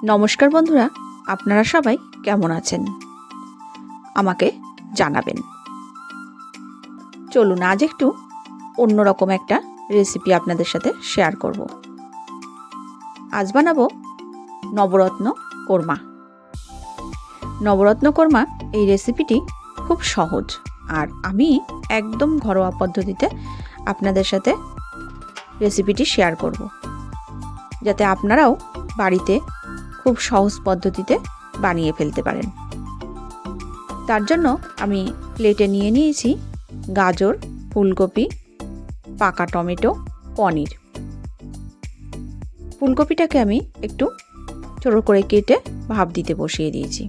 নমস্কার বন্ধুরা, আপনারা সবাই কেমন আছেন আমাকে জানাবেন। চলুন আজ একটু অন্যরকম একটা রেসিপি আপনাদের সাথে শেয়ার করব। আজ বানাবো নবরত্ন কোরমা। নবরত্ন কোরমা এই রেসিপিটি খুব সহজ, আর আমি একদম ঘরোয়া পদ্ধতিতে আপনাদের সাথে রেসিপিটি শেয়ার করব, যাতে আপনারাও বাড়িতে খুব সহজ পদ্ধতিতে বানিয়ে ফেলতে পারেন। তার জন্য আমি প্লেটে নিয়ে নিয়েছি গাজর, ফুলকপি, পাকা টমেটো, পনির। ফুলকপিটাকে আমি একটু ছোট করে কেটে ভাপ দিতে বসিয়ে দিয়েছি।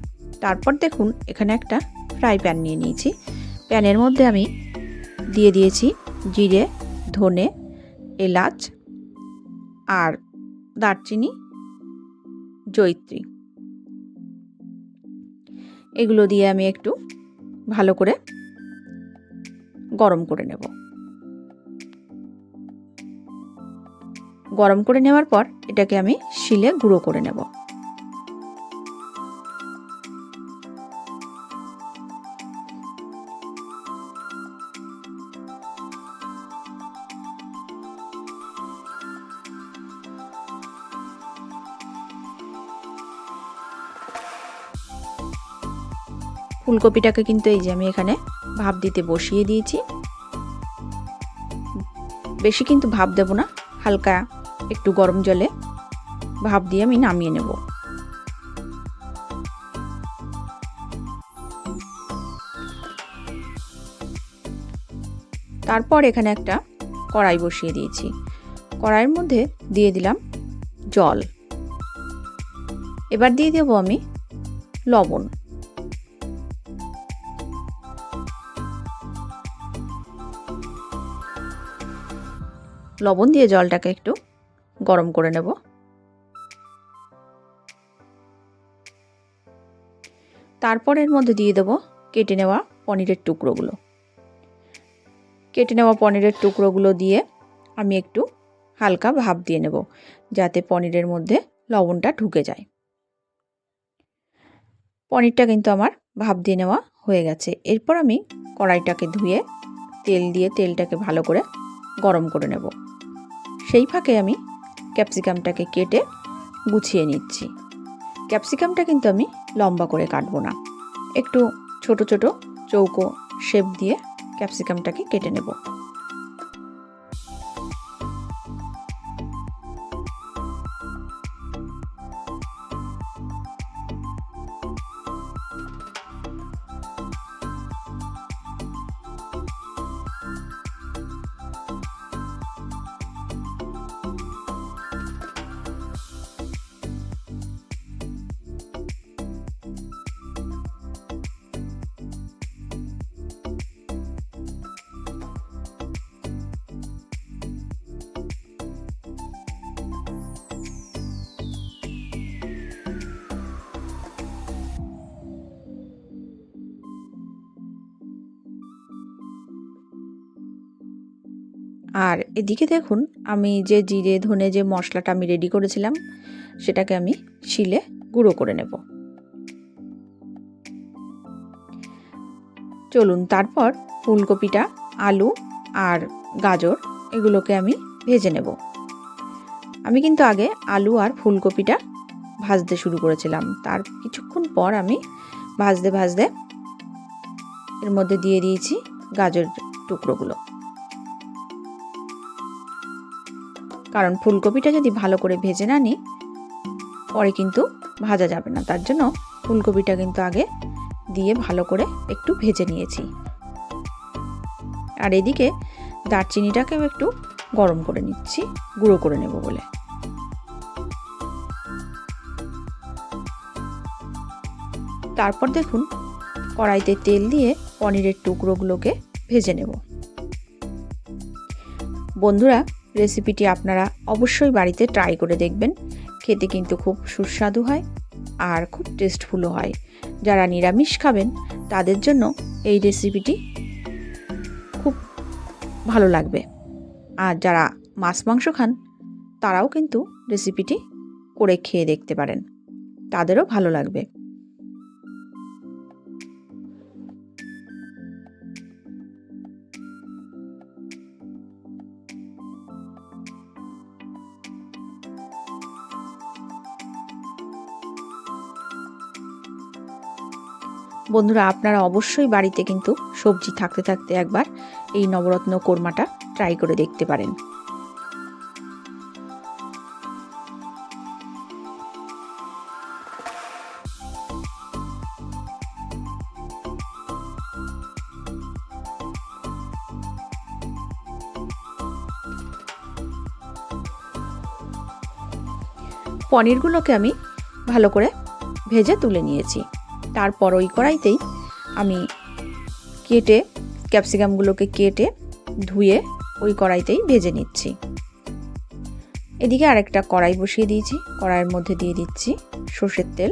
তারপর দেখুন এখানে একটা ফ্রাই প্যান নিয়ে নিয়েছি। প্যানের মধ্যে আমি দিয়ে দিয়েছি জিরে, ধনে, এলাচ আর দারচিনি, জয়িত্রী। এগুলো দিয়ে আমি একটু ভালো করে গরম করে নেব। গরম করে নেওয়ার পর এটাকে আমি শিলে গুঁড়ো করে নেব। ফুলকপিটাকে কিন্তু এই যে আমি এখানে ভাপ দিতে বসিয়ে দিয়েছি। বেশি কিন্তু ভাপ দেব না, হালকা একটু গরম জলে ভাপ দিয়ে আমি নামিয়ে নেব। তারপর এখানে একটা কড়াই বসিয়ে দিয়েছি। কড়াইয়ের মধ্যে দিয়ে দিলাম জল। এবার দিয়ে দেব আমি লবণ। লবণ দিয়ে জলটাকে একটু গরম করে নেব। তারপর এর মধ্যে দিয়ে দেব কেটে নেওয়া পনিরের টুকরোগুলো। কেটে নেওয়া পনিরের টুকরোগুলো দিয়ে আমি একটু হালকা ভাপ দিয়ে নেব, যাতে পনিরের মধ্যে লবণটা ঢুকে যায়। পনিরটা কিন্তু আমার ভাপ দিয়ে নেওয়া হয়ে গেছে। এরপর আমি কড়াইটাকে ধুয়ে তেল দিয়ে তেলটাকে ভালো করে গরম করে নেব। সেই ফাঁকে আমি ক্যাপসিকামটাকে কেটে গুছিয়ে নিচ্ছি। ক্যাপসিকামটা কিন্তু আমি লম্বা করে কাটবো না, একটু ছোট ছোট চৌকো শেপ দিয়ে ক্যাপসিকামটাকে কেটে নেব। আর এদিকে দেখুন আমি যে জিরে ধনে যে মশলাটা আমি রেডি করেছিলাম, সেটাকে আমি শিলে গুঁড়ো করে নেব। চলুন তারপর ফুলকপিটা, আলু আর গাজর এগুলোকে আমি ভেজে নেব। আমি কিন্তু আগে আলু আর ফুলকপিটা ভাজতে শুরু করেছিলাম। তার কিছুক্ষণ পর আমি ভাজতে ভাজতে এর মধ্যে দিয়ে দিয়েছি গাজর টুকরোগুলো। কারণ ফুলকপিটা যদি ভালো করে ভেজে না নিই, পরে কিন্তু ভাজা যাবে না। তার জন্য ফুলকপিটা কিন্তু আগে দিয়ে ভালো করে একটু ভেজে নিয়েছি। আর এদিকে দারচিনিটাকেও একটু গরম করে নিচ্ছি, গুঁড়ো করে নেব বলে। তারপর দেখুন কড়াইতে তেল দিয়ে পনিরের টুকরোগুলোকে ভেজে নেব। বন্ধুরা, রেসিপিটি আপনারা অবশ্যই বাড়িতে ট্রাই করে দেখবেন। খেতে কিন্তু খুব সুস্বাদু হয় আর খুব টেস্টফুলও হয়। যারা নিরামিষ খাবেন তাদের জন্য এই রেসিপিটি খুব ভালো লাগবে। আর যারা মাছ মাংস খান তারাও কিন্তু রেসিপিটি করে খেয়ে দেখতে পারেন। তাদেরও ভালো লাগবে। বন্ধুরা, আপনারা অবশ্যই বাড়িতে কিন্তু সবজি থাকতে থাকতে একবার এই নবরত্ন কোরমাটা ট্রাই করে দেখতে পারেন। পনিরগুলোকে আমি ভালো করে ভেজে তুলে নিয়েছি। তারপর ওই কড়াইতেই আমি ক্যাপসিকামগুলোকে কেটে ধুয়ে ওই কড়াইতেই ভেজে নিচ্ছি। এদিকে আরেকটা কড়াই বসিয়ে দিয়েছি। কড়াইয়ের মধ্যে দিয়ে দিচ্ছি সর্ষের তেল।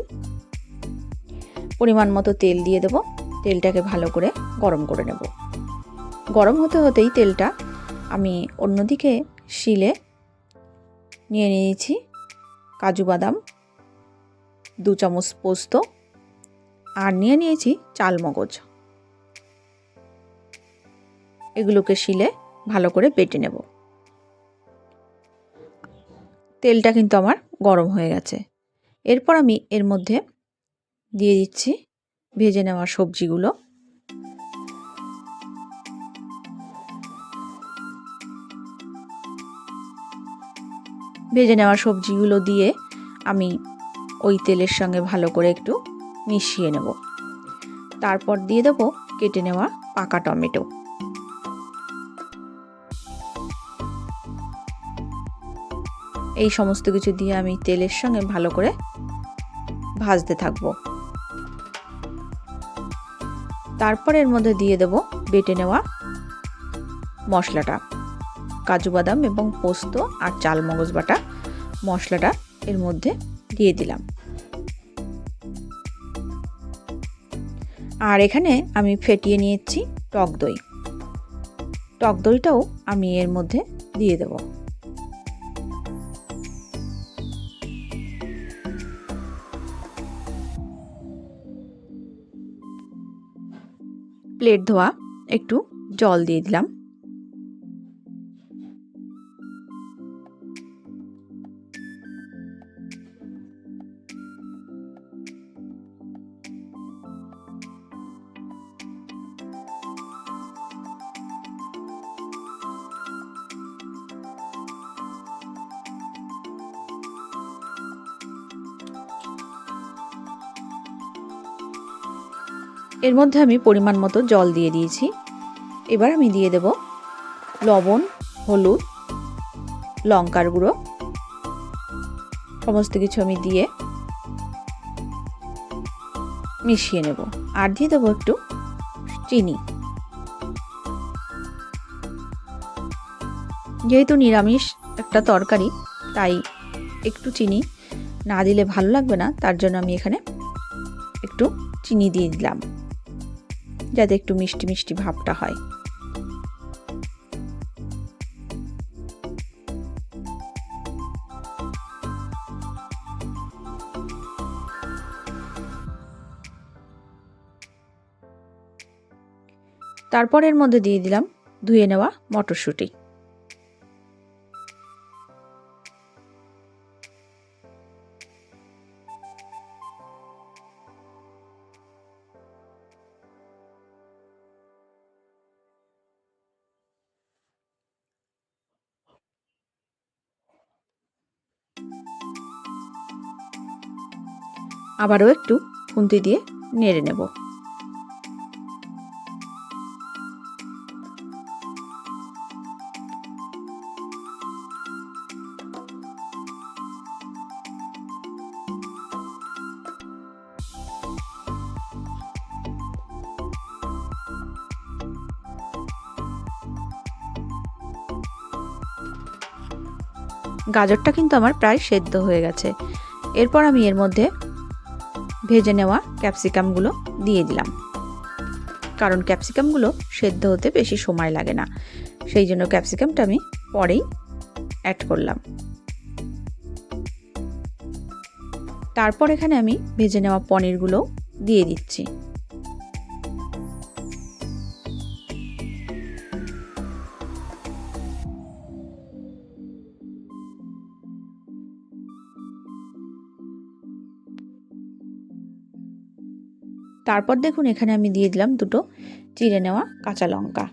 পরিমাণ মতো তেল দিয়ে দেব। তেলটাকে ভালো করে গরম করে নেব। গরম হতে হতেই তেলটা আমি অন্যদিকে শিলে নিয়ে নিয়েছি কাজু বাদাম, 2 চামচ পোস্ত, আর নিয়ে নিয়েছি চালমগজ। এগুলোকে শিলে ভালো করে বেটে নেব। তেলটা কিন্তু আমার গরম হয়ে গেছে। এরপর আমি এর মধ্যে দিয়ে দিচ্ছি ভেজে নেওয়া সবজিগুলো। ভেজে নেওয়া সবজিগুলো দিয়ে আমি ওই তেলের সঙ্গে ভালো করে একটু মিশিয়ে নেব। তারপর দিয়ে দেব কেটে নেওয়া পাকা টমেটো। এই সমস্ত কিছু দিয়ে আমি তেলের সঙ্গে ভালো করে ভাজতে থাকব। তারপর এর মধ্যে দিয়ে দেব বেটে নেওয়া মশলাটা, কাজু বাদাম এবং পোস্ত আর চালমগজ বাটা মশলাটা এর মধ্যে দিয়ে দিলাম। আর এখানে আমি ফেটিয়ে নিয়েছি টক দই। টক দইটাও আমি এর মধ্যে দিয়ে দেব। প্লেট ধোয়া একটু জল দিয়ে দিলাম। এর মধ্যে আমি পরিমাণ মতো জল দিয়ে দিয়েছি। এবার আমি দিয়ে দেব লবণ, হলুদ, লঙ্কার গুঁড়ো, সমস্ত কিছু আমি দিয়ে মিশিয়ে নেব। আর দিয়ে দেবো একটু চিনি। যেহেতু নিরামিষ একটা তরকারি, তাই একটু চিনি না দিলে ভালো লাগবে না। তার জন্য আমি এখানে একটু চিনি দিয়ে দিলাম, যাতে একটু মিষ্টি মিষ্টি ভাবটা হয়। তারপর এর মধ্যে দিয়ে দিলাম ধুয়ে নেওয়া মটরশুঁটি। আবারও একটু খুন্তি দিয়ে নেড়ে নেব। গাজরটা কিন্তু আমার প্রায় সেদ্ধ হয়ে গেছে। এরপর আমি এর মধ্যে ভেজে নেওয়া ক্যাপসিকামগুলো দিয়ে দিলাম, কারণ ক্যাপসিকামগুলো সেদ্ধ হতে বেশি সময় লাগে না, সেই জন্য ক্যাপসিকামটা আমি পরেই অ্যাড করলাম। তারপর এখানে আমি ভেজে নেওয়া পনিরগুলো দিয়ে দিচ্ছি। তারপর দেখুন এখানে আমি দিয়ে দিলাম দুটো চিড়ে নেওয়া কাঁচা লঙ্কা।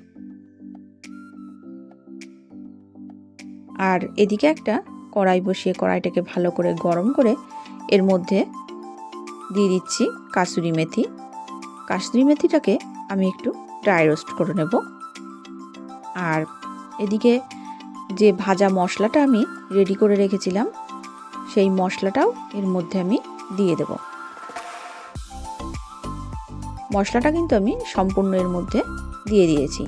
আর এদিকে একটা কড়াই বসিয়ে কড়াইটাকে ভালো করে গরম করে এর মধ্যে দিয়ে দিচ্ছি কাসুরি মেথি। কাসুরি মেথিটাকে আমি একটু ড্রাই রোস্ট করে নেব। আর এদিকে যে ভাজা মশলাটা আমি রেডি করে রেখেছিলাম সেই মশলাটাও এর মধ্যে আমি দিয়ে দেব। মশলাটা কিন্তু আমি সম্পূর্ণ এর মধ্যে দিয়ে দিয়েছি।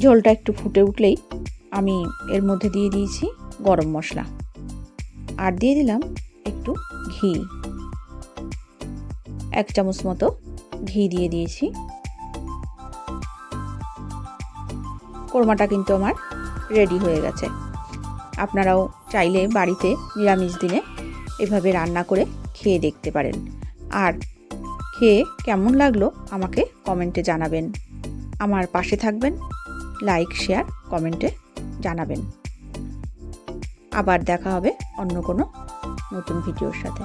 ঝোলটা একটু ফুটে উঠলেই আমি এর মধ্যে দিয়ে দিয়েছি গরম মশলা আর দিয়ে দিলাম একটু ঘি, 1 চামচ মতো ঘি দিয়ে দিয়েছি। কোরমাটা কিন্তু আমার রেডি হয়ে গেছে। আপনারাও চাইলে বাড়িতে নিরামিষ দিনে এভাবে রান্না করে খেয়ে দেখতে পারেন। আর খেয়ে কেমন লাগলো আমাকে কমেন্টে জানাবেন। আমার পাশে থাকবেন, লাইক শেয়ার কমেন্টে জানাবেন। আবার দেখা হবে অন্য কোনো নতুন ভিডিওর সাথে।